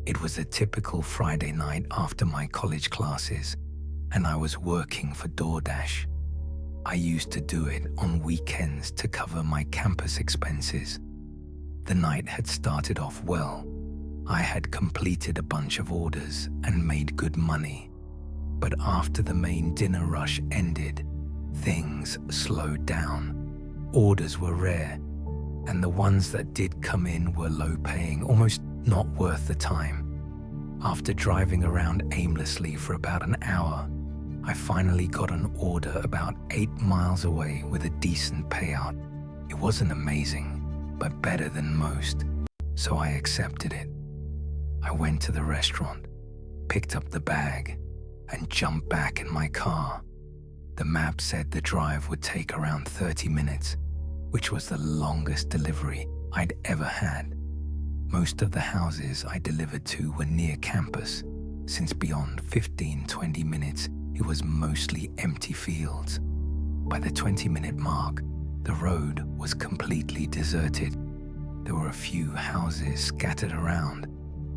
It was a typical Friday night after my college classes, and I was working for DoorDash. I used to do it on weekends to cover my campus expenses. The night had started off well. I had completed a bunch of orders and made good money. But after the main dinner rush ended, things slowed down. Orders were rare, and the ones that did come in were low-paying, almost not worth the time. After driving around aimlessly for about an hour, I finally got an order about 8 miles away with a decent payout. It wasn't amazing, but better than most, so I accepted it. I went to the restaurant, picked up the bag, and jumped back in my car. The map said the drive would take around 30 minutes, which was the longest delivery I'd ever had. Most of the houses I delivered to were near campus, since beyond 15-20 minutes, it was mostly empty fields. By the 20-minute mark, the road was completely deserted. There were a few houses scattered around,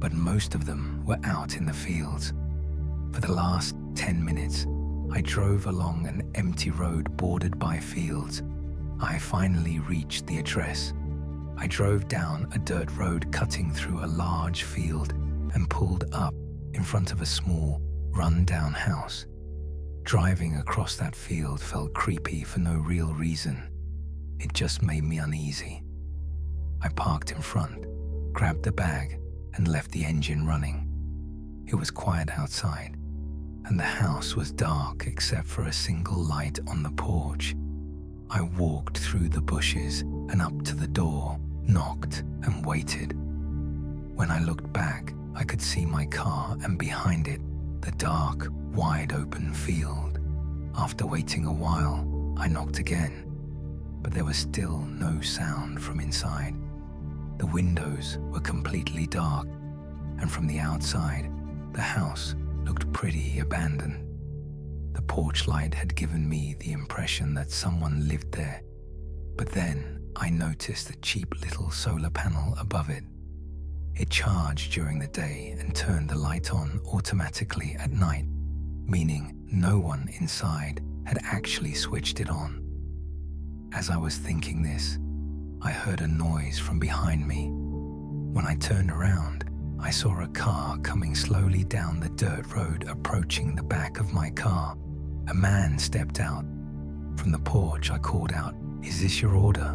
but most of them were out in the fields. For the last 10 minutes, I drove along an empty road bordered by fields. I finally reached the address. I drove down a dirt road cutting through a large field and pulled up in front of a small, run-down house. Driving across that field felt creepy for no real reason. It just made me uneasy. I parked in front, grabbed the bag, and left the engine running. It was quiet outside, and the house was dark except for a single light on the porch. I walked through the bushes and up to the door, knocked, and waited. When I looked back, I could see my car and behind it, the dark, wide-open field. After waiting a while, I knocked again, but there was still no sound from inside. The windows were completely dark, and from the outside, the house looked pretty abandoned. The porch light had given me the impression that someone lived there, but then I noticed a cheap little solar panel above it. It charged during the day and turned the light on automatically at night, meaning no one inside had actually switched it on. As I was thinking this, I heard a noise from behind me. When I turned around, I saw a car coming slowly down the dirt road approaching the back of my car. A man stepped out. From the porch, I called out, "Is this your order?"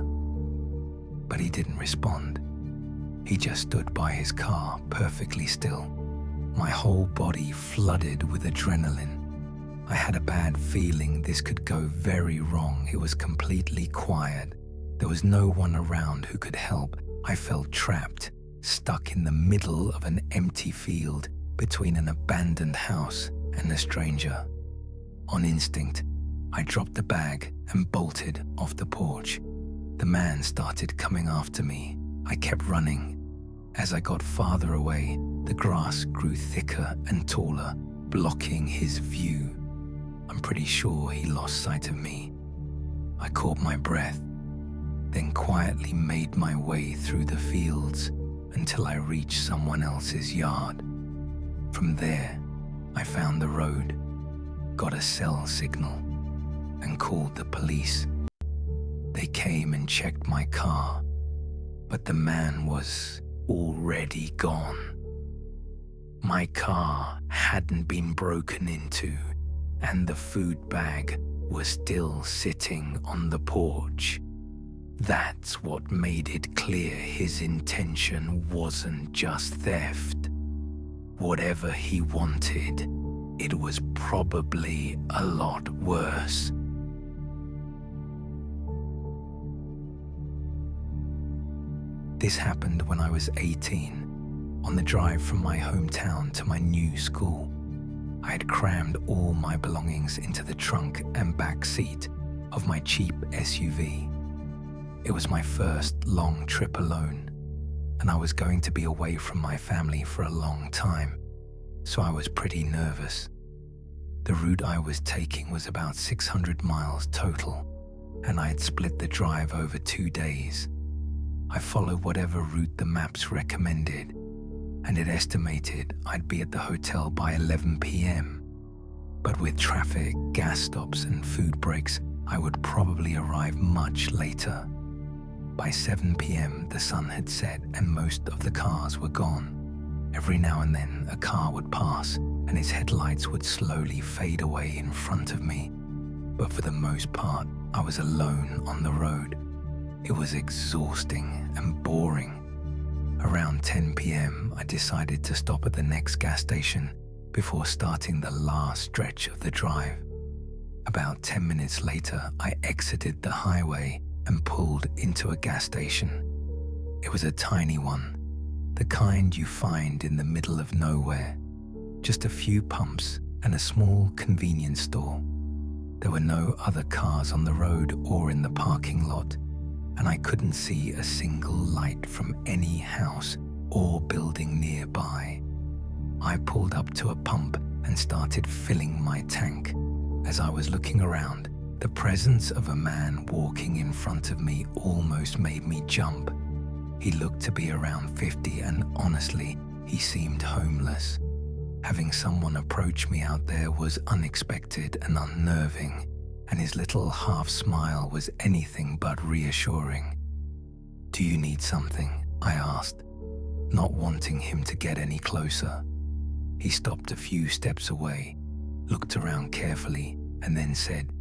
But he didn't respond. He just stood by his car, perfectly still. My whole body flooded with adrenaline. I had a bad feeling this could go very wrong. It was completely quiet. There was no one around who could help. I felt trapped, stuck in the middle of an empty field between an abandoned house and a stranger. On instinct, I dropped the bag and bolted off the porch. The man started coming after me. I kept running. As I got farther away, the grass grew thicker and taller, blocking his view. I'm pretty sure he lost sight of me. I caught my breath, then quietly made my way through the fields until I reached someone else's yard. From there, I found the road, got a cell signal, and called the police. They came and checked my car, but the man was already gone. My car hadn't been broken into, and the food bag was still sitting on the porch. That's what made it clear his intention wasn't just theft. Whatever he wanted, it was probably a lot worse. This happened when I was 18, on the drive from my hometown to my new school. I had crammed all my belongings into the trunk and back seat of my cheap SUV. It was my first long trip alone, and I was going to be away from my family for a long time, so I was pretty nervous. The route I was taking was about 600 miles total, and I had split the drive over 2 days. I followed whatever route the maps recommended. and it estimated I'd be at the hotel by 11 p.m. But with traffic, gas stops, and food breaks, I would probably arrive much later. By 7 p.m., the sun had set and most of the cars were gone. Every now and then, a car would pass and its headlights would slowly fade away in front of me. But for the most part, I was alone on the road. It was exhausting and boring. Around 10 p.m., I decided to stop at the next gas station before starting the last stretch of the drive. About 10 minutes later, I exited the highway and pulled into a gas station. It was a tiny one, the kind you find in the middle of nowhere. Just a few pumps and a small convenience store. There were no other cars on the road or in the parking lot, and I couldn't see a single light from any house or building nearby. I pulled up to a pump and started filling my tank. As I was looking around, the presence of a man walking in front of me almost made me jump. He looked to be around 50 and honestly, he seemed homeless. Having someone approach me out there was unexpected and unnerving, and his little half smile was anything but reassuring. "Do you need something?" I asked, not wanting him to get any closer. He stopped a few steps away, looked around carefully, and then said,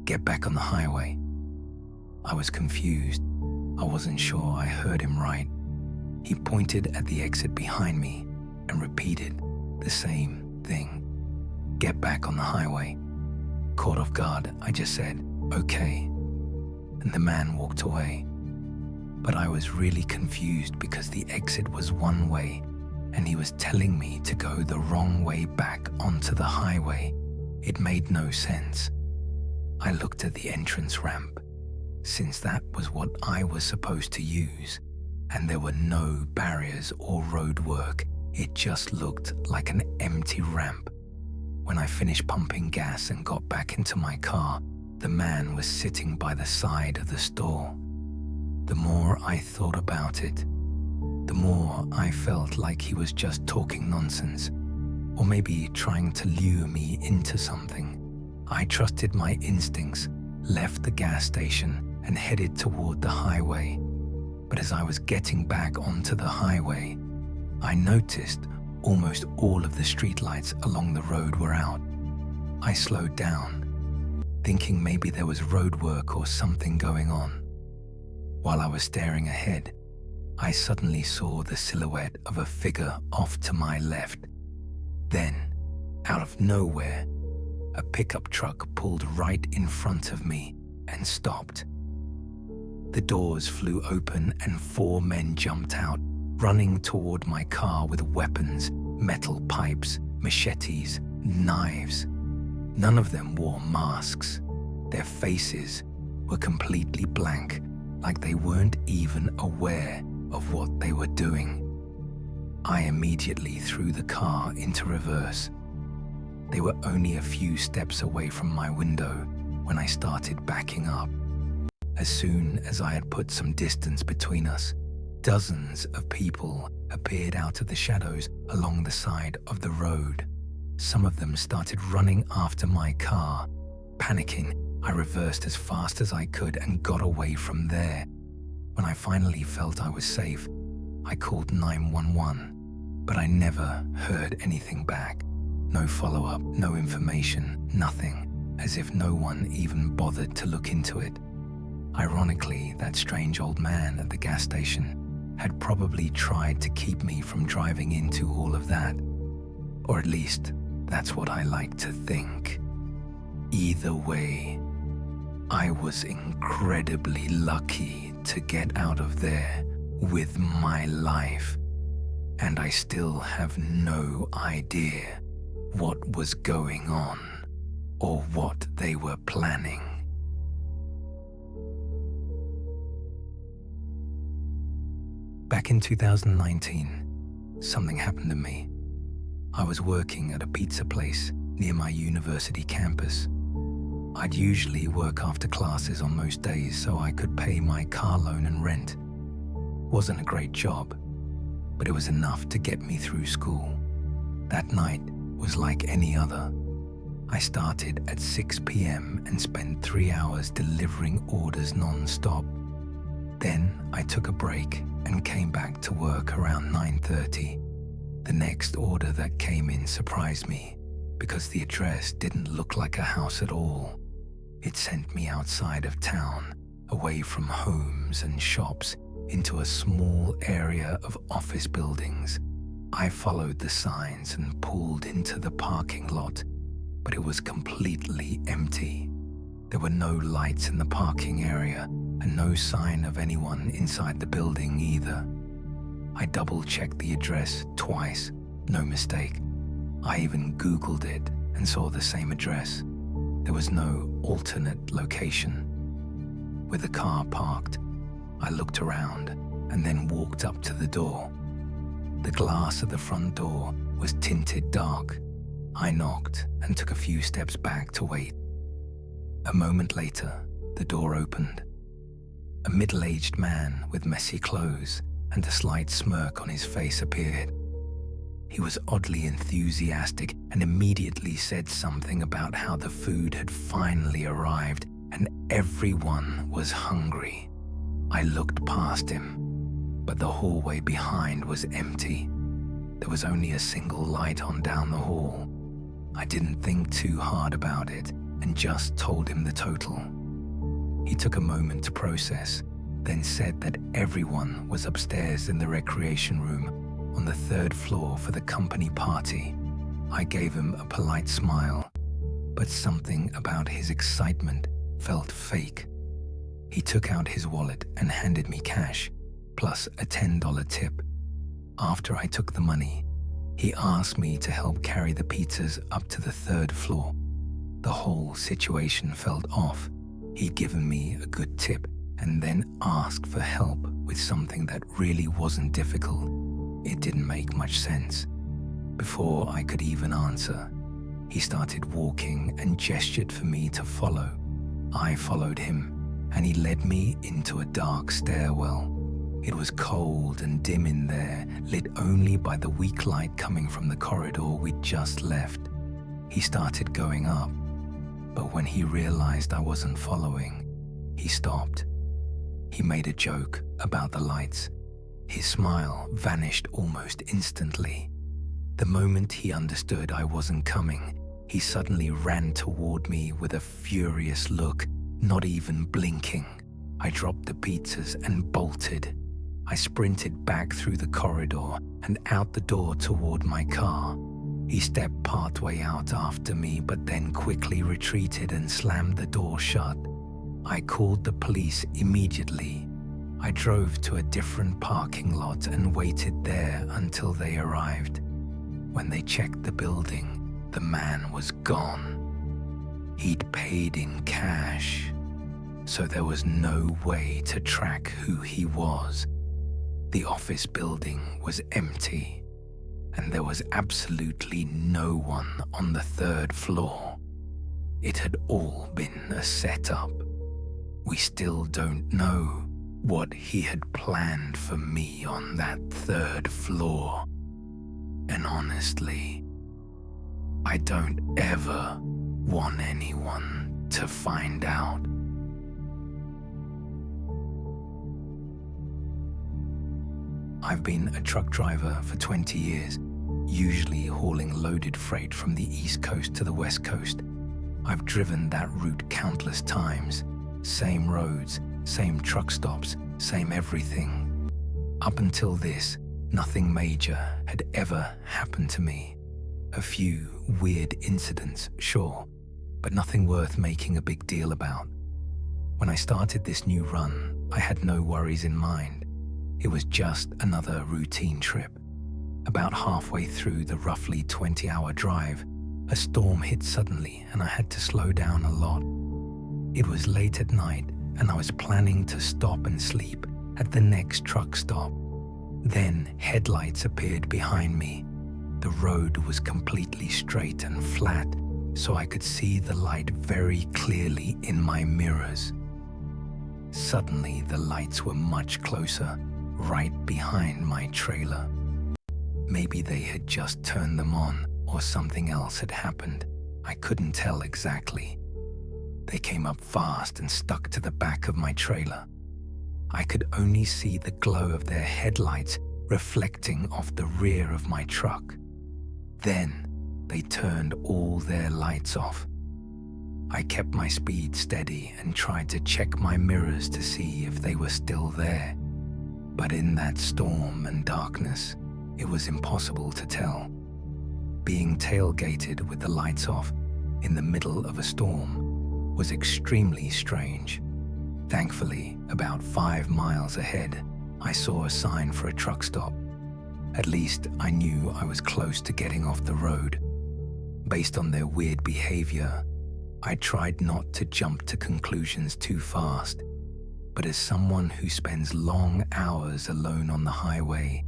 "Get back on the highway." I was confused. I wasn't sure I heard him right. He pointed at the exit behind me and repeated the same thing. "Get back on the highway." Caught off guard, I just said, "Okay," and the man walked away. But I was really confused because the exit was one way and he was telling me to go the wrong way back onto the highway. It made no sense. I looked at the entrance ramp, since that was what I was supposed to use, and there were no barriers or roadwork. It just looked like an empty ramp. When I finished pumping gas and got back into my car, the man was sitting by the side of the store. The more I thought about it, the more I felt like he was just talking nonsense, or maybe trying to lure me into something. I trusted my instincts, left the gas station, and headed toward the highway. But as I was getting back onto the highway, I noticed almost all of the streetlights along the road were out. I slowed down, thinking maybe there was roadwork or something going on. While I was staring ahead, I suddenly saw the silhouette of a figure off to my left. Then, out of nowhere, a pickup truck pulled right in front of me and stopped. The doors flew open and 4 men jumped out, running toward my car with weapons, metal pipes, machetes, knives. None of them wore masks. Their faces were completely blank, like they weren't even aware of what they were doing. I immediately threw the car into reverse. They were only a few steps away from my window when I started backing up. As soon as I had put some distance between us, dozens of people appeared out of the shadows along the side of the road. Some of them started running after my car. Panicking, I reversed as fast as I could and got away from there. When I finally felt I was safe, I called 911, but I never heard anything back. No follow-up, no information, nothing, as if no one even bothered to look into it. Ironically, that strange old man at the gas station had probably tried to keep me from driving into all of that. Or at least, that's what I like to think. Either way, I was incredibly lucky to get out of there with my life, and I still have no idea what was going on or what they were planning. Back in 2019, something happened to me. I was working at a pizza place near my university campus. I'd usually work after classes on most days so I could pay my car loan and rent. Wasn't a great job. but it was enough to get me through school. That night was like any other. I started at 6 p.m. and spent 3 hours delivering orders non-stop. Then I took a break and came back to work around 9:30. The next order that came in surprised me because the address didn't look like a house at all. It sent me outside of town, away from homes and shops, into a small area of office buildings. I followed the signs and pulled into the parking lot, but it was completely empty. There were no lights in the parking area and no sign of anyone inside the building either. I double-checked the address twice, no mistake. I even Googled it and saw the same address. There was no alternate location. With the car parked, I looked around and then walked up to the door. The glass of the front door was tinted dark. I knocked and took a few steps back to wait. A moment later, the door opened. A middle-aged man with messy clothes and a slight smirk on his face appeared. He was oddly enthusiastic and immediately said something about how the food had finally arrived and everyone was hungry. I looked past him, but the hallway behind was empty. There was only a single light on down the hall. I didn't think too hard about it and just told him the total. He took a moment to process, then said that everyone was upstairs in the recreation room on the 3rd floor for the company party. I gave him a polite smile, but something about his excitement felt fake. He took out his wallet and handed me cash, plus a $10 tip. After I took the money, he asked me to help carry the pizzas up to the 3rd floor. The whole situation felt off. He'd given me a good tip and then asked for help with something that really wasn't difficult. It didn't make much sense. Before I could even answer, he started walking and gestured for me to follow. I followed him, and he led me into a dark stairwell. It was cold and dim in there, lit only by the weak light coming from the corridor we'd just left. He started going up, but when he realized I wasn't following, he stopped. He made a joke about the lights. His smile vanished almost instantly. The moment he understood I wasn't coming, he suddenly ran toward me with a furious look, not even blinking. I dropped the pizzas and bolted. I sprinted back through the corridor and out the door toward my car. He stepped partway out after me, but then quickly retreated and slammed the door shut. I called the police immediately. I drove to a different parking lot and waited there until they arrived. When they checked the building, the man was gone. He'd paid in cash, so there was no way to track who he was. The office building was empty, and there was absolutely no one on the 3rd floor. It had all been a setup. We still don't know what he had planned for me on that 3rd floor. And honestly, I don't ever want anyone to find out. I've been a truck driver for 20 years, usually hauling loaded freight from the East Coast to the West Coast. I've driven that route countless times. Same roads, same truck stops, same everything. Up until this, nothing major had ever happened to me. A few weird incidents, sure, but nothing worth making a big deal about. When I started this new run, I had no worries in mind. It was just another routine trip. About halfway through the roughly 20-hour drive, a storm hit suddenly and I had to slow down a lot. It was late at night and I was planning to stop and sleep at the next truck stop. Then headlights appeared behind me. The road was completely straight and flat, so I could see the light very clearly in my mirrors. Suddenly, the lights were much closer, right behind my trailer. Maybe they had just turned them on or something else had happened. I couldn't tell exactly. They came up fast and stuck to the back of my trailer. I could only see the glow of their headlights reflecting off the rear of my truck. Then they turned all their lights off. I kept my speed steady and tried to check my mirrors to see if they were still there. But in that storm and darkness, it was impossible to tell. Being tailgated with the lights off in the middle of a storm was extremely strange. Thankfully, about 5 miles ahead, I saw a sign for a truck stop. At least I knew I was close to getting off the road. Based on their weird behavior, I tried not to jump to conclusions too fast. But as someone who spends long hours alone on the highway,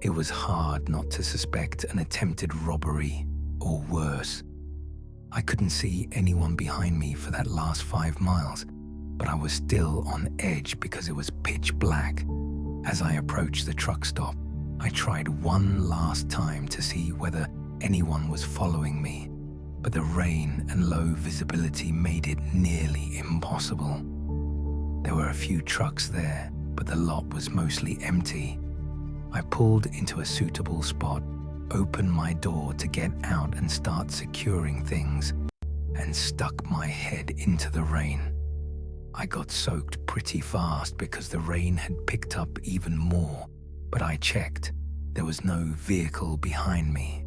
it was hard not to suspect an attempted robbery or worse. I couldn't see anyone behind me for that last 5 miles, but I was still on edge because it was pitch black. As I approached the truck stop, I tried one last time to see whether anyone was following me, but the rain and low visibility made it nearly impossible. There were a few trucks there, but the lot was mostly empty. I pulled into a suitable spot, opened my door to get out and start securing things, and stuck my head into the rain. I got soaked pretty fast because the rain had picked up even more, but I checked. There was no vehicle behind me.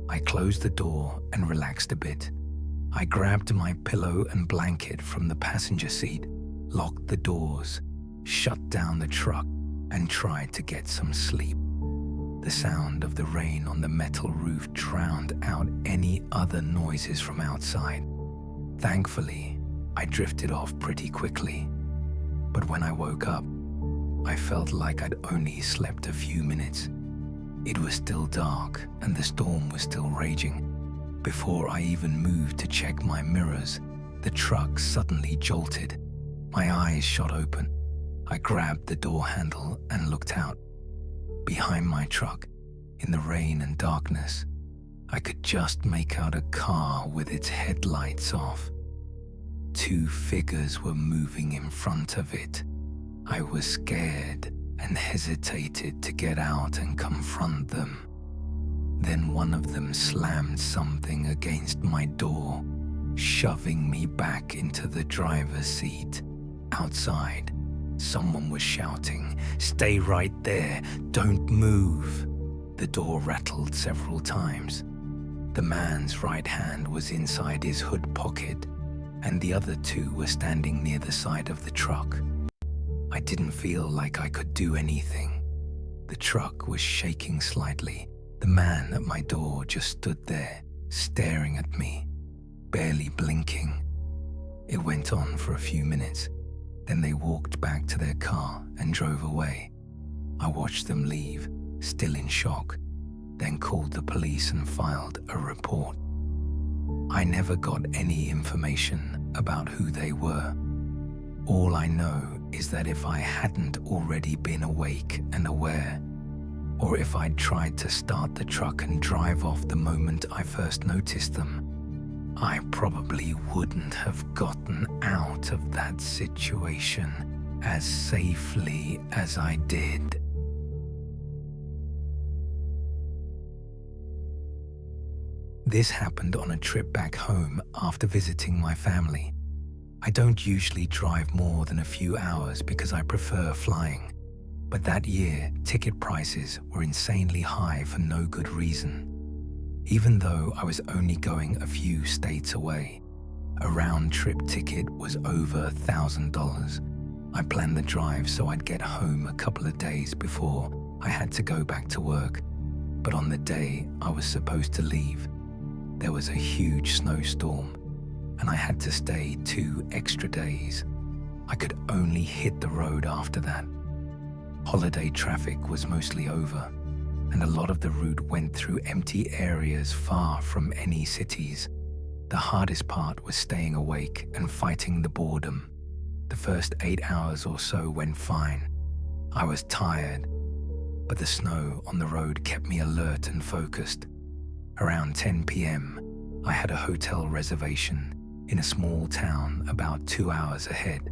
I closed the door and relaxed a bit. I grabbed my pillow and blanket from the passenger seat, locked the doors, shut down the truck, and tried to get some sleep. The sound of the rain on the metal roof drowned out any other noises from outside. Thankfully, I drifted off pretty quickly. But when I woke up, I felt like I'd only slept a few minutes. It was still dark and the storm was still raging. Before I even moved to check my mirrors, the truck suddenly jolted. My eyes shot open. I grabbed the door handle and looked out. Behind my truck, in the rain and darkness, I could just make out a car with its headlights off. 2 figures were moving in front of it. I was scared and hesitated to get out and confront them. Then one of them slammed something against my door, shoving me back into the driver's seat. Outside, someone was shouting, "Stay right there, don't move." The door rattled several times. The man's right hand was inside his hood pocket, and the other 2 were standing near the side of the truck. I didn't feel like I could do anything. The truck was shaking slightly. The man at my door just stood there, staring at me, barely blinking. It went on for a few minutes. Then they walked back to their car and drove away. I watched them leave, still in shock, then called the police and filed a report. I never got any information about who they were. All I know is that if I hadn't already been awake and aware, or if I'd tried to start the truck and drive off the moment I first noticed them, I probably wouldn't have gotten out of that situation as safely as I did. This happened on a trip back home after visiting my family. I don't usually drive more than a few hours because I prefer flying. But that year, ticket prices were insanely high for no good reason. Even though I was only going a few states away, a round-trip ticket was over $1,000. I planned the drive so I'd get home a couple of days before I had to go back to work. But on the day I was supposed to leave, there was a huge snowstorm, and I had to stay 2 extra days. I could only hit the road after that. Holiday traffic was mostly over, and a lot of the route went through empty areas far from any cities. The hardest part was staying awake and fighting the boredom. The first 8 hours or so went fine. I was tired, but the snow on the road kept me alert and focused. Around 10 p.m., I had a hotel reservation in a small town about 2 hours ahead.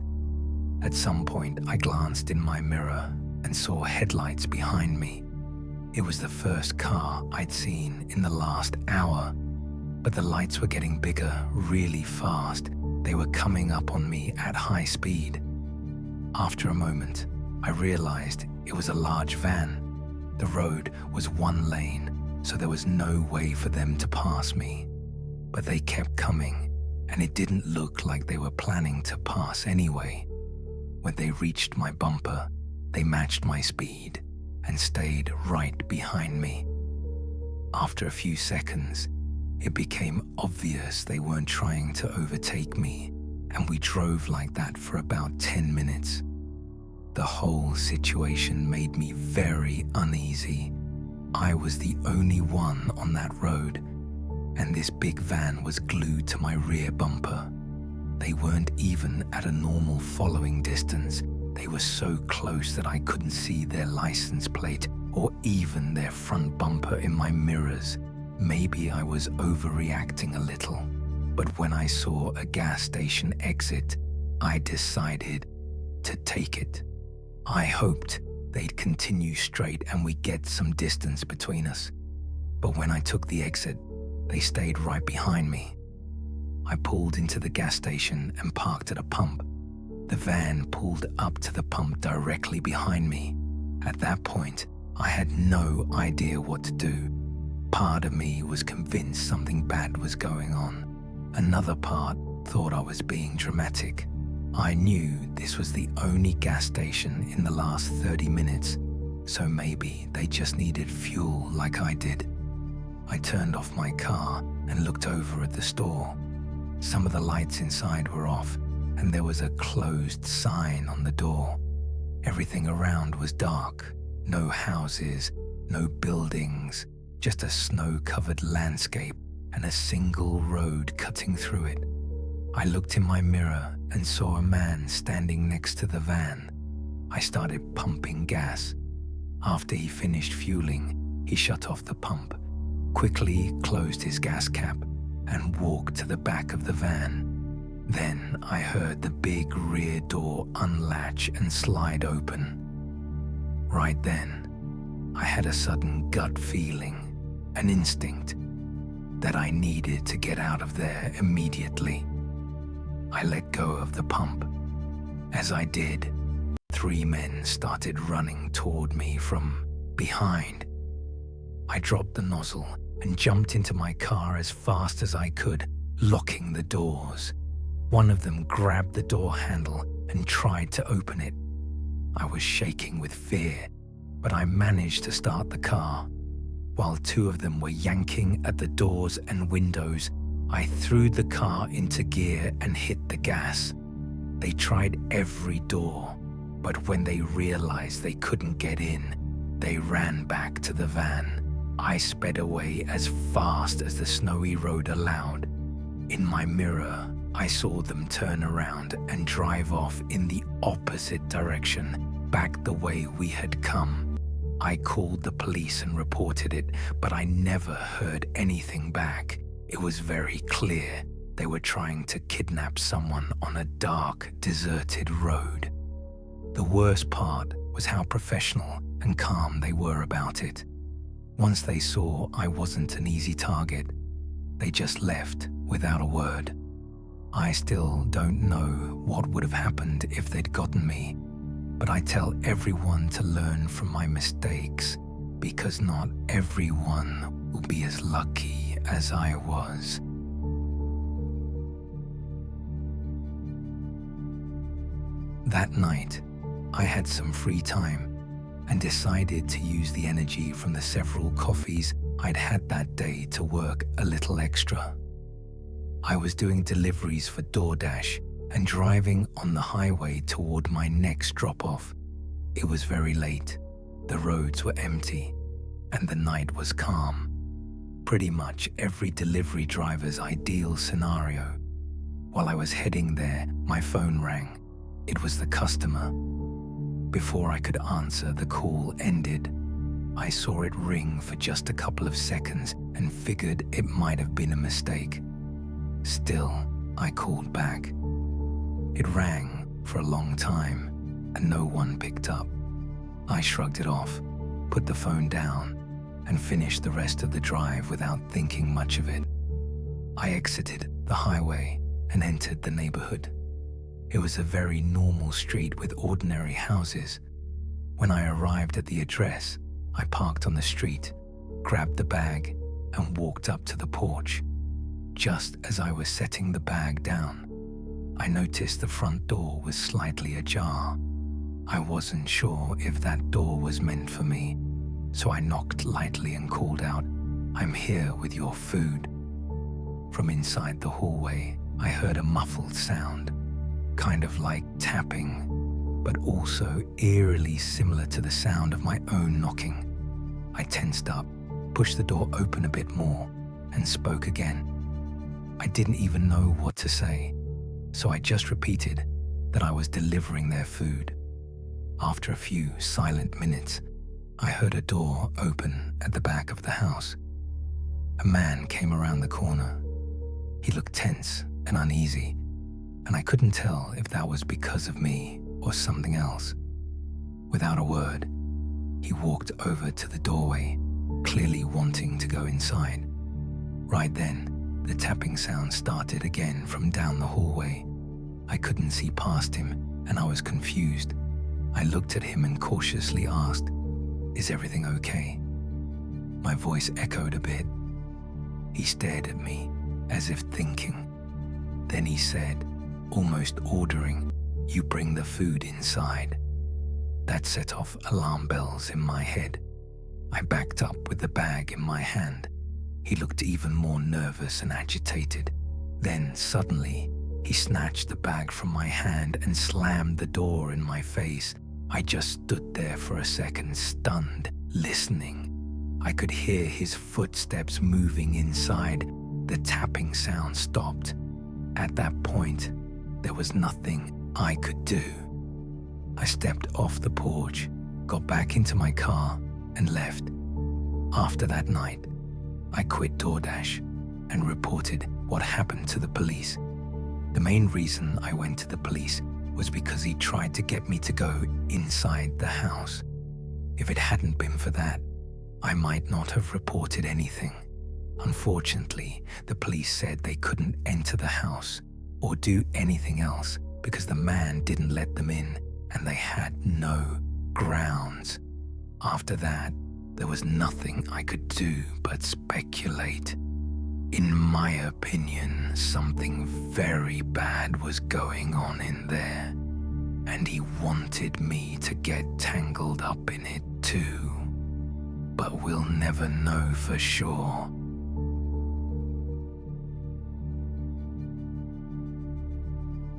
At some point, I glanced in my mirror and saw headlights behind me. It was the first car I'd seen in the last hour, but the lights were getting bigger really fast. They were coming up on me at high speed. After a moment, I realized it was a large van. The road was one lane, so there was no way for them to pass me. But they kept coming, and it didn't look like they were planning to pass anyway. When they reached my bumper, they matched my speed and stayed right behind me. After a few seconds, it became obvious they weren't trying to overtake me, and we drove like that for about 10 minutes. The whole situation made me very uneasy. I was the only one on that road, and this big van was glued to my rear bumper. They weren't even at a normal following distance. They were so close that I couldn't see their license plate or even their front bumper in my mirrors. Maybe I was overreacting a little, but when I saw a gas station exit, I decided to take it. I hoped they'd continue straight and we'd get some distance between us. But when I took the exit, they stayed right behind me. I pulled into the gas station and parked at a pump. The van pulled up to the pump directly behind me. At that point, I had no idea what to do. Part of me was convinced something bad was going on. Another part thought I was being dramatic. I knew this was the only gas station in the last 30 minutes, so maybe they just needed fuel like I did. I turned off my car and looked over at the store. Some of the lights inside were off, and there was a closed sign on the door. Everything around was dark. No houses, no buildings, just a snow-covered landscape and a single road cutting through it. I looked in my mirror and saw a man standing next to the van. I started pumping gas. After he finished fueling, he shut off the pump, quickly closed his gas cap, and walked to the back of the van. Then I heard the big rear door unlatch and slide open. Right then, I had a sudden gut feeling, an instinct, that I needed to get out of there immediately. I let go of the pump. As I did, 3 men started running toward me from behind. I dropped the nozzle and jumped into my car as fast as I could, locking the doors. One of them grabbed the door handle and tried to open it. I was shaking with fear, but I managed to start the car. While 2 of them were yanking at the doors and windows, I threw the car into gear and hit the gas. They tried every door, but when they realized they couldn't get in, they ran back to the van. I sped away as fast as the snowy road allowed. In my mirror, I saw them turn around and drive off in the opposite direction, back the way we had come. I called the police and reported it, but I never heard anything back. It was very clear they were trying to kidnap someone on a dark, deserted road. The worst part was how professional and calm they were about it. Once they saw I wasn't an easy target, they just left without a word. I still don't know what would have happened if they'd gotten me, but I tell everyone to learn from my mistakes, because not everyone will be as lucky as I was. That night, I had some free time and decided to use the energy from the several coffees I'd had that day to work a little extra. I was doing deliveries for DoorDash and driving on the highway toward my next drop-off. It was very late, the roads were empty, and the night was calm. Pretty much every delivery driver's ideal scenario. While I was heading there, my phone rang. It was the customer. Before I could answer, the call ended. I saw it ring for just a couple of seconds and figured it might have been a mistake. Still, I called back. It rang for a long time and no one picked up. I shrugged it off, put the phone down, and finished the rest of the drive without thinking much of it. I exited the highway and entered the neighborhood. It was a very normal street with ordinary houses. When I arrived at the address, I parked on the street, grabbed the bag, and walked up to the porch. Just as I was setting the bag down, I noticed the front door was slightly ajar. I wasn't sure if that door was meant for me, so I knocked lightly and called out, "I'm here with your food." From inside the hallway, I heard a muffled sound, kind of like tapping, but also eerily similar to the sound of my own knocking. I tensed up, pushed the door open a bit more, and spoke again. I didn't even know what to say, so I just repeated that I was delivering their food. After a few silent minutes, I heard a door open at the back of the house. A man came around the corner. He looked tense and uneasy, and I couldn't tell if that was because of me or something else. Without a word, he walked over to the doorway, clearly wanting to go inside. Right then, the tapping sound started again from down the hallway. I couldn't see past him, and I was confused. I looked at him and cautiously asked, "Is everything okay?" My voice echoed a bit. He stared at me, as if thinking. Then he said, almost ordering, "You bring the food inside." That set off alarm bells in my head. I backed up with the bag in my hand. He looked even more nervous and agitated. Then, suddenly, he snatched the bag from my hand and slammed the door in my face. I just stood there for a second, stunned, listening. I could hear his footsteps moving inside. The tapping sound stopped. At that point, there was nothing I could do. I stepped off the porch, got back into my car, and left. After that night, I quit DoorDash and reported what happened to the police. The main reason I went to the police was because he tried to get me to go inside the house. If it hadn't been for that, I might not have reported anything. Unfortunately, the police said they couldn't enter the house or do anything else because the man didn't let them in and they had no grounds. After that, there was nothing I could do but speculate. In my opinion, something very bad was going on in there, and he wanted me to get tangled up in it too. But we'll never know for sure.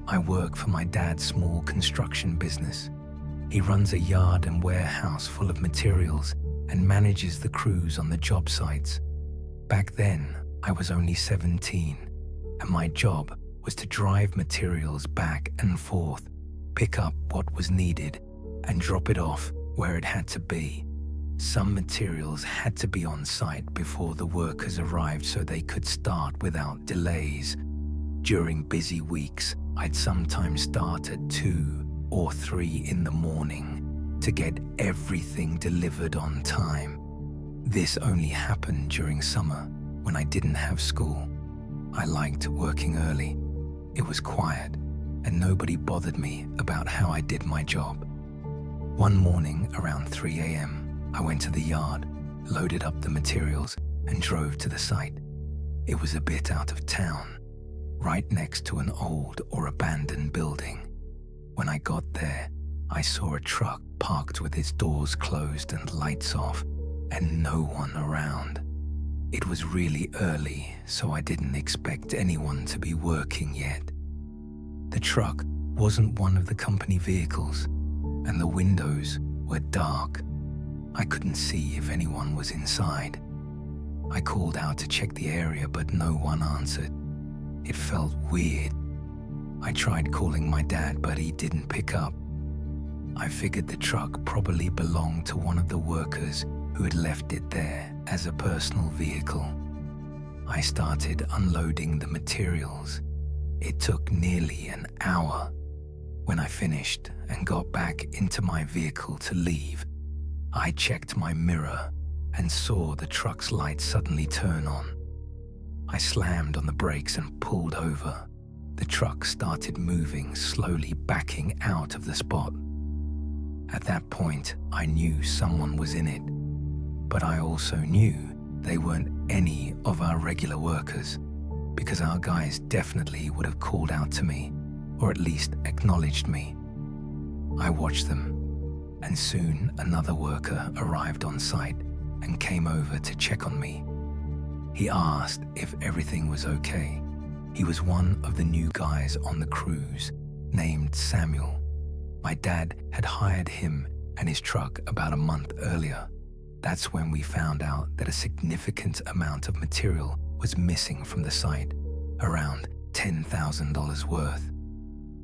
I work for my dad's small construction business. He runs a yard and warehouse full of materials and manages the crews on the job sites. Back then, I was only 17, and my job was to drive materials back and forth, pick up what was needed, and drop it off where it had to be. Some materials had to be on site before the workers arrived so they could start without delays. During busy weeks, I'd sometimes start at 2 or 3 in the morning to get everything delivered on time. This only happened during summer when I didn't have school. I liked working early. It was quiet, and nobody bothered me about how I did my job. One morning around 3 a.m., I went to the yard, loaded up the materials, and drove to the site. It was a bit out of town, right next to an old or abandoned building. When I got there, I saw a truck parked with its doors closed and lights off, and no one around. It was really early, so I didn't expect anyone to be working yet. The truck wasn't one of the company vehicles, and the windows were dark. I couldn't see if anyone was inside. I called out to check the area, but no one answered. It felt weird. I tried calling my dad, but he didn't pick up. I figured the truck probably belonged to one of the workers who had left it there as a personal vehicle. I started unloading the materials. It took nearly an hour. When I finished and got back into my vehicle to leave, I checked my mirror and saw the truck's lights suddenly turn on. I slammed on the brakes and pulled over. The truck started moving, slowly backing out of the spot. At that point, I knew someone was in it, but I also knew they weren't any of our regular workers, because our guys definitely would have called out to me, or at least acknowledged me. I watched them, and soon another worker arrived on site and came over to check on me. He asked if everything was okay. He was one of the new guys on the cruise, named Samuel. My dad had hired him and his truck about a month earlier. That's when we found out that a significant amount of material was missing from the site, around $10,000 worth.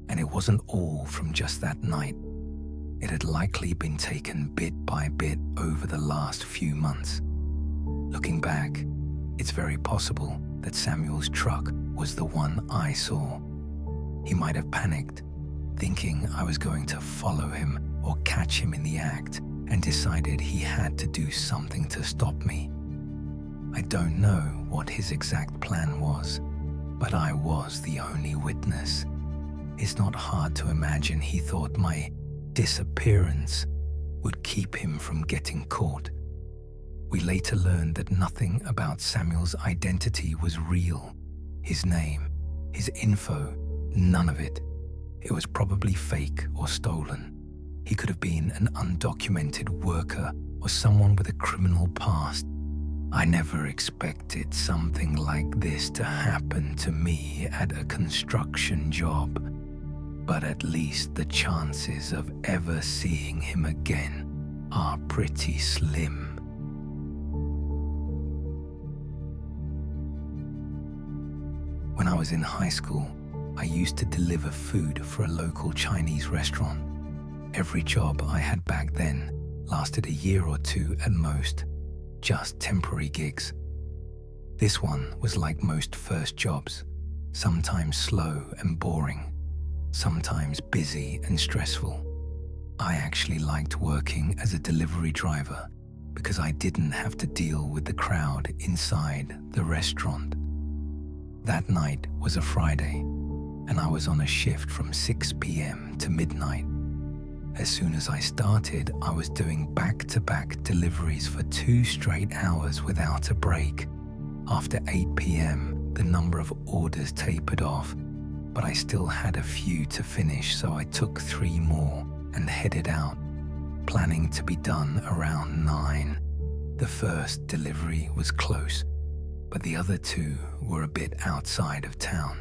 And it wasn't all from just that night. It had likely been taken bit by bit over the last few months. Looking back, it's very possible that Samuel's truck was the one I saw. He might have panicked, thinking I was going to follow him or catch him in the act, and decided he had to do something to stop me. I don't know what his exact plan was, but I was the only witness. It's not hard to imagine he thought my disappearance would keep him from getting caught. We later learned that nothing about Samuel's identity was real. His name, his info, none of it. It was probably fake or stolen. He could have been an undocumented worker or someone with a criminal past. I never expected something like this to happen to me at a construction job, but at least the chances of ever seeing him again are pretty slim. When I was in high school, I used to deliver food for a local Chinese restaurant. Every job I had back then lasted a year or two at most, just temporary gigs. This one was like most first jobs, sometimes slow and boring, sometimes busy and stressful. I actually liked working as a delivery driver because I didn't have to deal with the crowd inside the restaurant. That night was a Friday, and I was on a shift from 6 p.m. to midnight. As soon as I started, I was doing back-to-back deliveries for 2 straight hours without a break. After 8 p.m., the number of orders tapered off, but I still had a few to finish, so I took 3 more and headed out, planning to be done around 9. The first delivery was close, but the other 2 were a bit outside of town.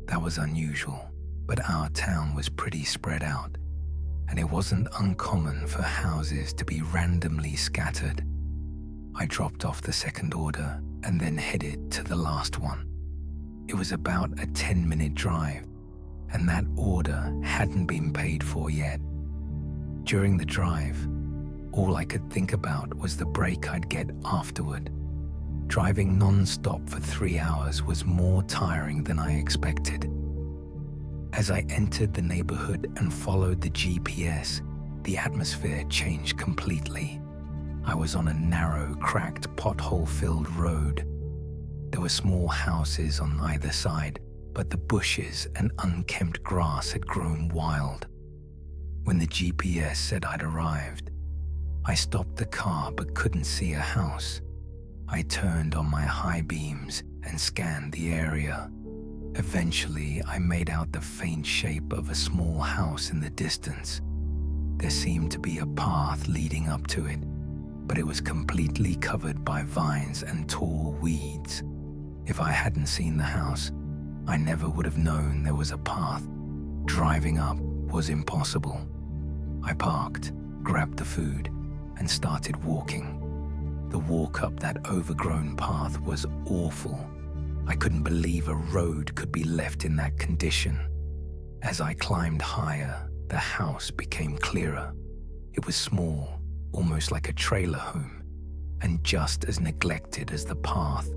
That was unusual, but our town was pretty spread out, and it wasn't uncommon for houses to be randomly scattered. I dropped off the second order and then headed to the last one. It was about a 10-minute drive, and that order hadn't been paid for yet. During the drive, all I could think about was the break I'd get afterward. Driving non-stop for 3 hours was more tiring than I expected. As I entered the neighborhood and followed the GPS, the atmosphere changed completely. I was on a narrow, cracked, pothole-filled road. There were small houses on either side, but the bushes and unkempt grass had grown wild. When the GPS said I'd arrived, I stopped the car but couldn't see a house. I turned on my high beams and scanned the area. Eventually, I made out the faint shape of a small house in the distance. There seemed to be a path leading up to it, but it was completely covered by vines and tall weeds. If I hadn't seen the house, I never would have known there was a path. Driving up was impossible. I parked, grabbed the food, and started walking. The walk up that overgrown path was awful. I couldn't believe a road could be left in that condition. As I climbed higher, the house became clearer. It was small, almost like a trailer home, and just as neglected as the path.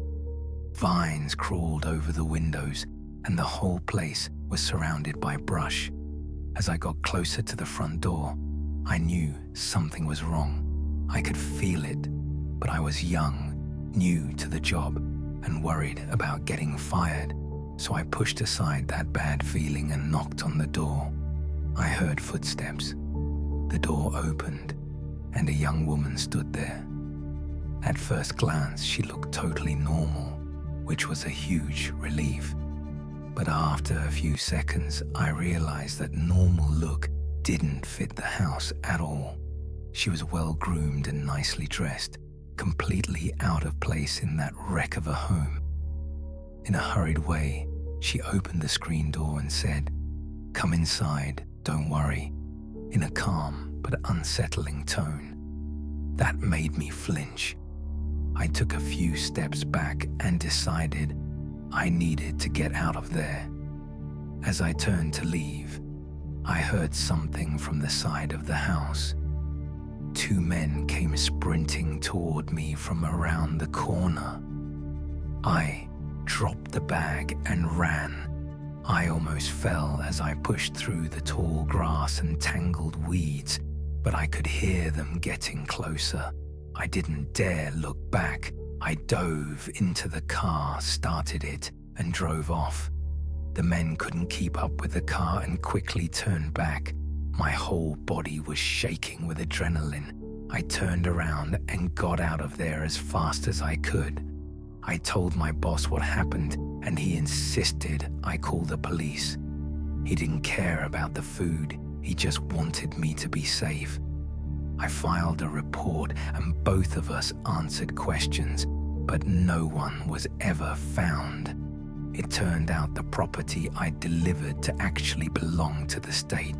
Vines crawled over the windows, and the whole place was surrounded by brush. As I got closer to the front door, I knew something was wrong. I could feel it, but I was young, new to the job, and worried about getting fired, so I pushed aside that bad feeling and knocked on the door. I heard footsteps. The door opened, and a young woman stood there. At first glance, she looked totally normal, which was a huge relief. But after a few seconds, I realized that normal look didn't fit the house at all. She was well groomed and nicely dressed, completely out of place in that wreck of a home. In a hurried way, she opened the screen door and said, "Come inside, don't worry," in a calm but unsettling tone. That made me flinch. I took a few steps back and decided I needed to get out of there. As I turned to leave, I heard something from the side of the house. Two men came sprinting toward me from around the corner. I dropped the bag and ran. I almost fell as I pushed through the tall grass and tangled weeds, but I could hear them getting closer. I didn't dare look back. I dove into the car, started it, and drove off. The men couldn't keep up with the car and quickly turned back. My whole body was shaking with adrenaline. I turned around and got out of there as fast as I could. I told my boss what happened, and he insisted I call the police. He didn't care about the food, he just wanted me to be safe. I filed a report and both of us answered questions, but no one was ever found. It turned out the property I delivered to actually belonged to the state.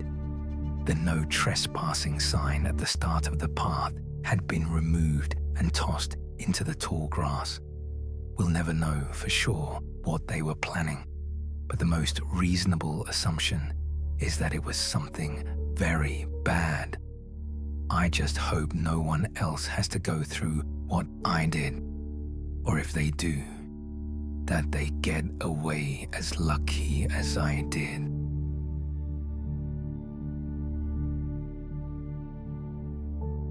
The no trespassing sign at the start of the path had been removed and tossed into the tall grass. We'll never know for sure what they were planning, but the most reasonable assumption is that it was something very bad. I just hope no one else has to go through what I did, or if they do, that they get away as lucky as I did.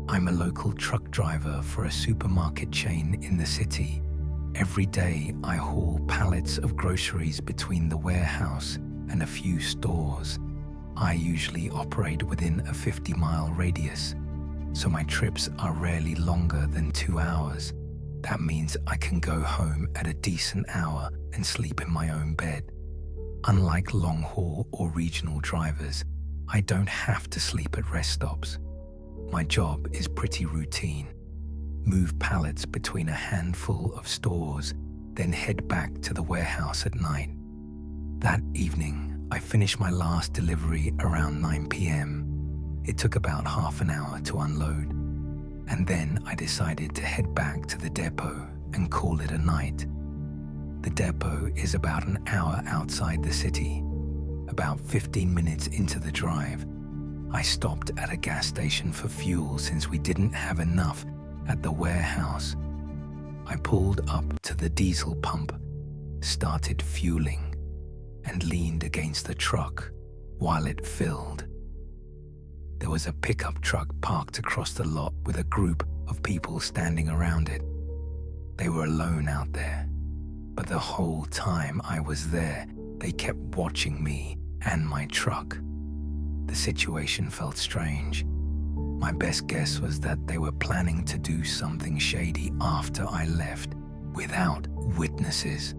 I'm a local truck driver for a supermarket chain in the city. Every day I haul pallets of groceries between the warehouse and a few stores. I usually operate within a 50-mile radius, so my trips are rarely longer than 2 hours. That means I can go home at a decent hour and sleep in my own bed. Unlike long-haul or regional drivers, I don't have to sleep at rest stops. My job is pretty routine. Move pallets between a handful of stores, then head back to the warehouse at night. That evening, I finished my last delivery around 9 p.m. It took about half an hour to unload, and then I decided to head back to the depot and call it a night. The depot is about an hour outside the city. About 15 minutes into the drive, I stopped at a gas station for fuel since we didn't have enough at the warehouse. I pulled up to the diesel pump, started fueling, and leaned against the truck while it filled. There was a pickup truck parked across the lot with a group of people standing around it. They were alone out there, but the whole time I was there, they kept watching me and my truck. The situation felt strange. My best guess was that they were planning to do something shady after I left, without witnesses.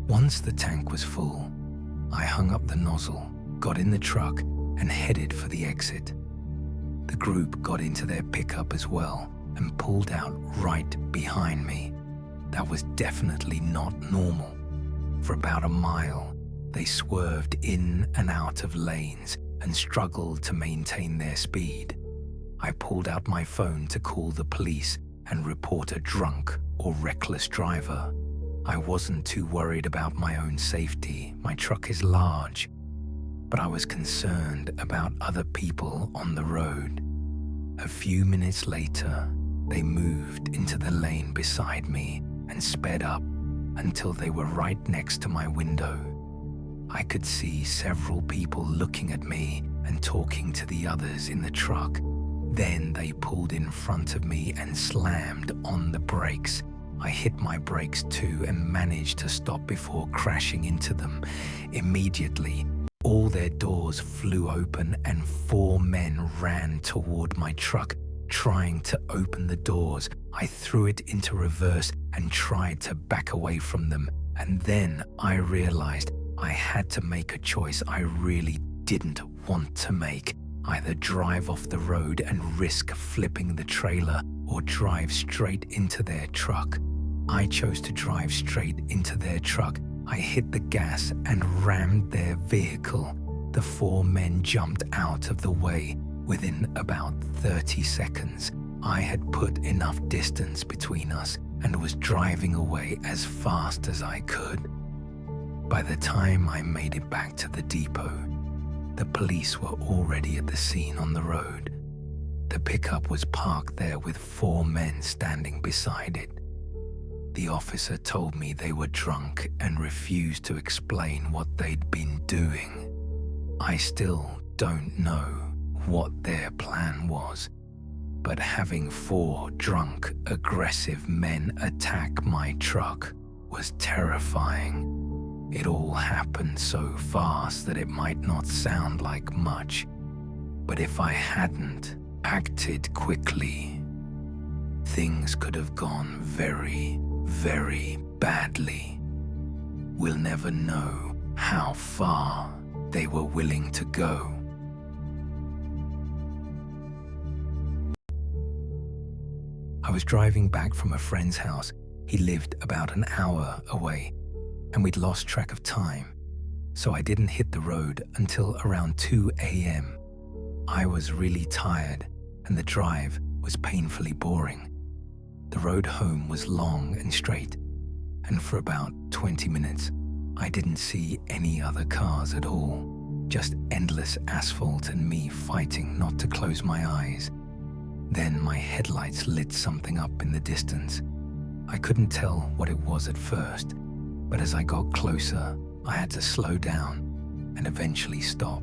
Once the tank was full, I hung up the nozzle, got in the truck, and headed for the exit. The group got into their pickup as well and pulled out right behind me. That was definitely not normal. For about a mile, they swerved in and out of lanes and struggled to maintain their speed. I pulled out my phone to call the police and report a drunk or reckless driver. I wasn't too worried about my own safety. My truck is large, but I was concerned about other people on the road. A few minutes later, They moved into the lane beside me and sped up until they were right next to my window. I could see several people looking at me and talking to the others in the truck. Then they pulled in front of me and slammed on the brakes. I hit my brakes too and managed to stop before crashing into them. Immediately, all their doors flew open and 4 men ran toward my truck, trying to open the doors. I threw it into reverse and tried to back away from them. And then I realized I had to make a choice I really didn't want to make. Either drive off the road and risk flipping the trailer or drive straight into their truck. I chose to drive straight into their truck. I hit the gas and rammed their vehicle. The 4 men jumped out of the way. Within about 30 seconds, I had put enough distance between us and was driving away as fast as I could. By the time I made it back to the depot, the police were already at the scene on the road. The pickup was parked there with 4 men standing beside it. The officer told me they were drunk and refused to explain what they'd been doing. I still don't know what their plan was, but having 4 drunk, aggressive men attack my truck was terrifying. It all happened so fast that it might not sound like much, but if I hadn't acted quickly, things could have gone very, very badly. We'll never know how far they were willing to go. I was driving back from a friend's house. He lived about an hour away, and we'd lost track of time, so I didn't hit the road until around 2 a.m. I was really tired, and the drive was painfully boring. The road home was long and straight, and for about 20 minutes, I didn't see any other cars at all, just endless asphalt and me fighting not to close my eyes. Then my headlights lit something up in the distance. I couldn't tell what it was at first, but as I got closer, I had to slow down and eventually stop.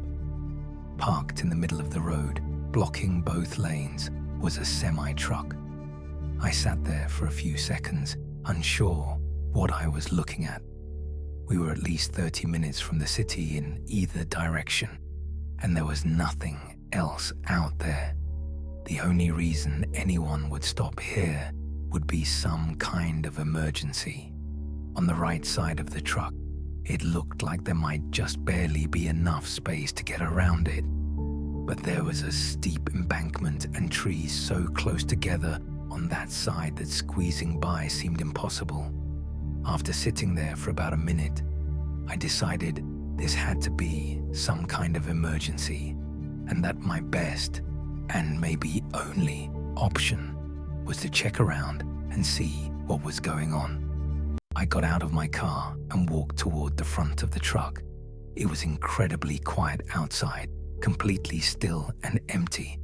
Parked in the middle of the road, blocking both lanes, was a semi-truck. I sat there for a few seconds, unsure what I was looking at. We were at least 30 minutes from the city in either direction, and there was nothing else out there. The only reason anyone would stop here would be some kind of emergency. On the right side of the truck, it looked like there might just barely be enough space to get around it. But there was a steep embankment and trees so close together on that side that squeezing by seemed impossible. After sitting there for about a minute, I decided this had to be some kind of emergency, and that my best, and maybe only, option was to check around and see what was going on. I got out of my car and walked toward the front of the truck. It was incredibly quiet outside, completely still and empty.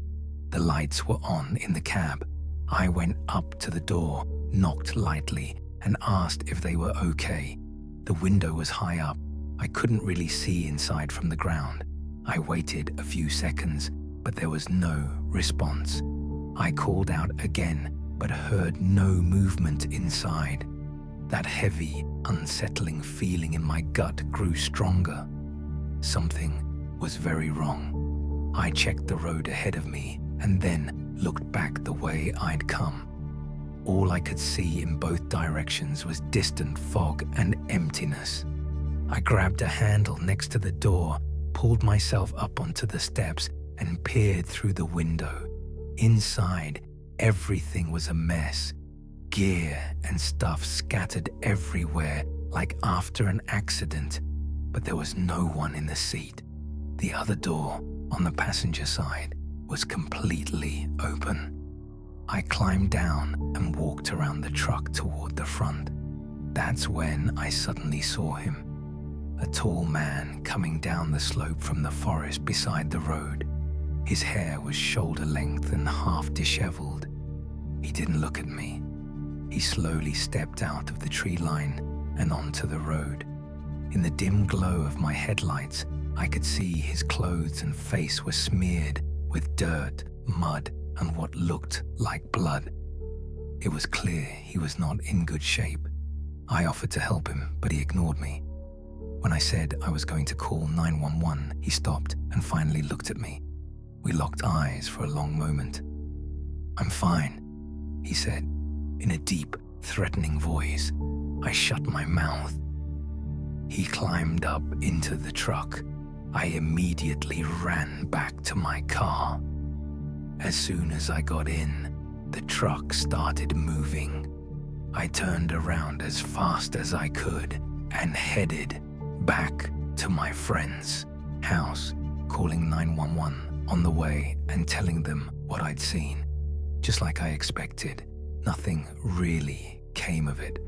The lights were on in the cab. I went up to the door, knocked lightly, and asked if they were okay. The window was high up. I couldn't really see inside from the ground. I waited a few seconds, but there was no response. I called out again, but heard no movement inside. That heavy, unsettling feeling in my gut grew stronger. Something was very wrong. I checked the road ahead of me and then looked back the way I'd come. All I could see in both directions was distant fog and emptiness. I grabbed a handle next to the door, pulled myself up onto the steps, and peered through the window. Inside, everything was a mess. Gear and stuff scattered everywhere like after an accident, but there was no one in the seat. The other door, on the passenger side, was completely open. I climbed down and walked around the truck toward the front. That's when I suddenly saw him. A tall man coming down the slope from the forest beside the road. His hair was shoulder length and half disheveled. He didn't look at me. He slowly stepped out of the tree line and onto the road. In the dim glow of my headlights, I could see his clothes and face were smeared with dirt, mud, and what looked like blood. It was clear he was not in good shape. I offered to help him, but he ignored me. When I said I was going to call 911, he stopped and finally looked at me. We locked eyes for a long moment. "I'm fine," he said, in a deep, threatening voice. I shut my mouth. He climbed up into the truck. I immediately ran back to my car. As soon as I got in, the truck started moving. I turned around as fast as I could and headed back to my friend's house, calling 911 on the way and telling them what I'd seen. Just like I expected, nothing really came of it.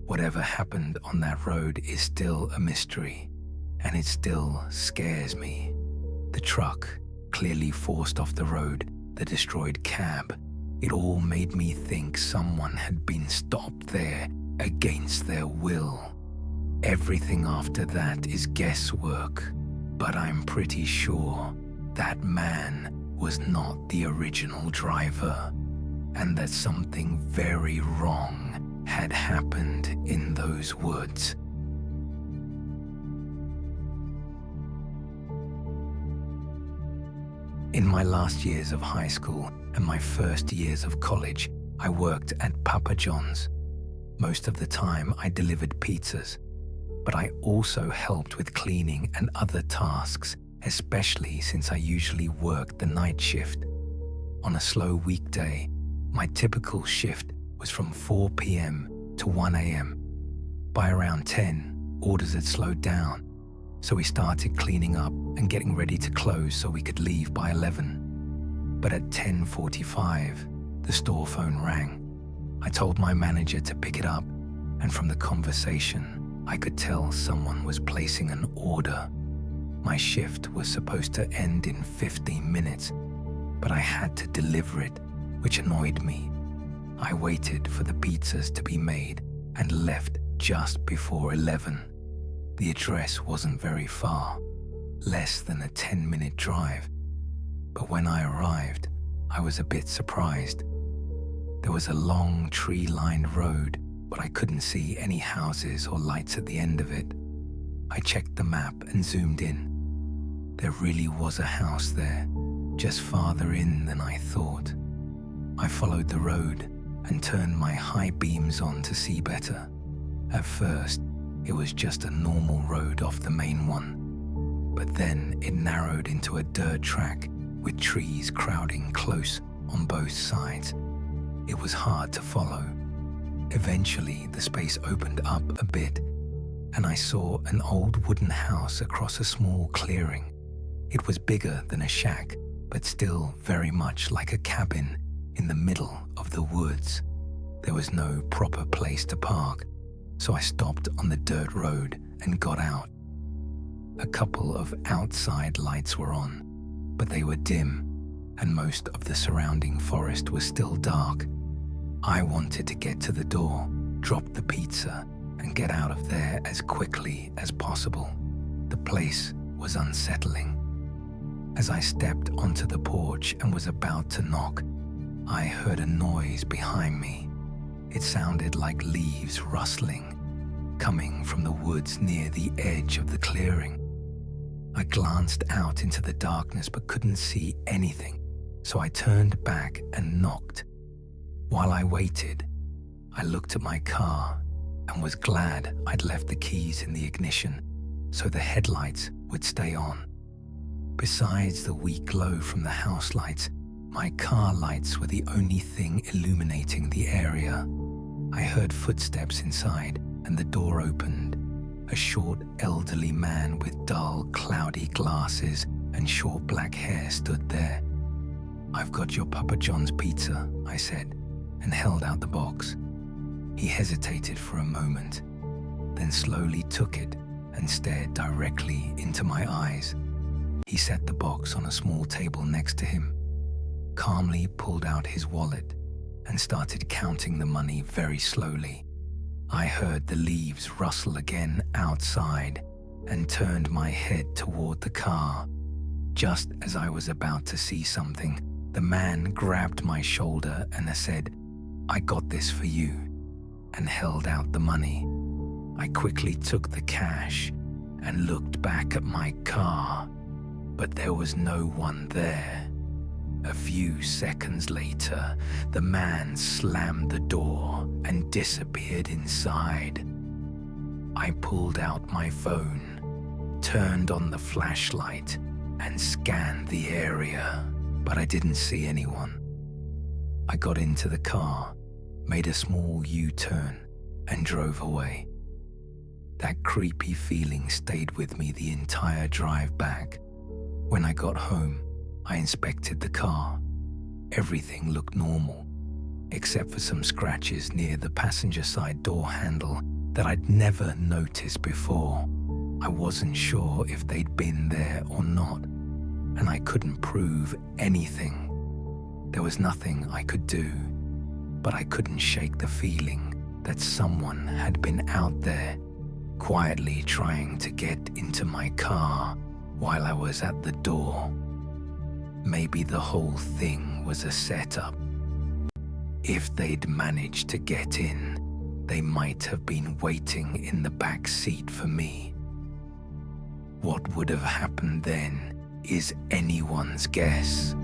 Whatever happened on that road is still a mystery, and it still scares me. The truck clearly forced off the road, the destroyed cab. It all made me think someone had been stopped there against their will. Everything after that is guesswork, but I'm pretty sure that man was not the original driver, and that something very wrong had happened in those woods. In my last years of high school and my first years of college, I worked at Papa John's. Most of the time I delivered pizzas, but I also helped with cleaning and other tasks, especially since I usually worked the night shift. On a slow weekday, my typical shift was from 4 p.m. to 1 a.m. By around 10, orders had slowed down, so we started cleaning up and getting ready to close so we could leave by 11. But at 10:45, the store phone rang. I told my manager to pick it up, and from the conversation, I could tell someone was placing an order. My shift was supposed to end in 15 minutes, but I had to deliver it, which annoyed me. I waited for the pizzas to be made and left just before 11. The address wasn't very far, less than a 10-minute drive. But when I arrived, I was a bit surprised. There was a long tree-lined road, but I couldn't see any houses or lights at the end of it. I checked the map and zoomed in. There really was a house there, just farther in than I thought. I followed the road and turned my high beams on to see better. At first, it was just a normal road off the main one, but then it narrowed into a dirt track with trees crowding close on both sides. It was hard to follow. Eventually, the space opened up a bit, and I saw an old wooden house across a small clearing. It was bigger than a shack, but still very much like a cabin in the middle of the woods. There was no proper place to park, so I stopped on the dirt road and got out. A couple of outside lights were on, but they were dim, and most of the surrounding forest was still dark. I wanted to get to the door, drop the pizza, and get out of there as quickly as possible. The place was unsettling. As I stepped onto the porch and was about to knock, I heard a noise behind me. It sounded like leaves rustling, coming from the woods near the edge of the clearing. I glanced out into the darkness but couldn't see anything, so I turned back and knocked. While I waited, I looked at my car and was glad I'd left the keys in the ignition so the headlights would stay on. Besides the weak glow from the house lights, my car lights were the only thing illuminating the area. I heard footsteps inside and the door opened. A short, elderly man with dull, cloudy glasses and short black hair stood there. "I've got your Papa John's pizza," I said, and held out the box. He hesitated for a moment, then slowly took it and stared directly into my eyes. He set the box on a small table next to him, calmly pulled out his wallet, and started counting the money very slowly. I heard the leaves rustle again outside and turned my head toward the car. Just as I was about to see something, the man grabbed my shoulder and said, "I got this for you," and held out the money. I quickly took the cash and looked back at my car, but there was no one there. A few seconds later, the man slammed the door and disappeared inside. I pulled out my phone, turned on the flashlight, and scanned the area, but I didn't see anyone. I got into the car, made a small U-turn, and drove away. That creepy feeling stayed with me the entire drive back. When I got home, I inspected the car. Everything looked normal, except for some scratches near the passenger side door handle that I'd never noticed before. I wasn't sure if they'd been there or not, and I couldn't prove anything. There was nothing I could do, but I couldn't shake the feeling that someone had been out there, quietly trying to get into my car while I was at the door. Maybe the whole thing was a setup. If they'd managed to get in, they might have been waiting in the back seat for me. What would have happened then is anyone's guess.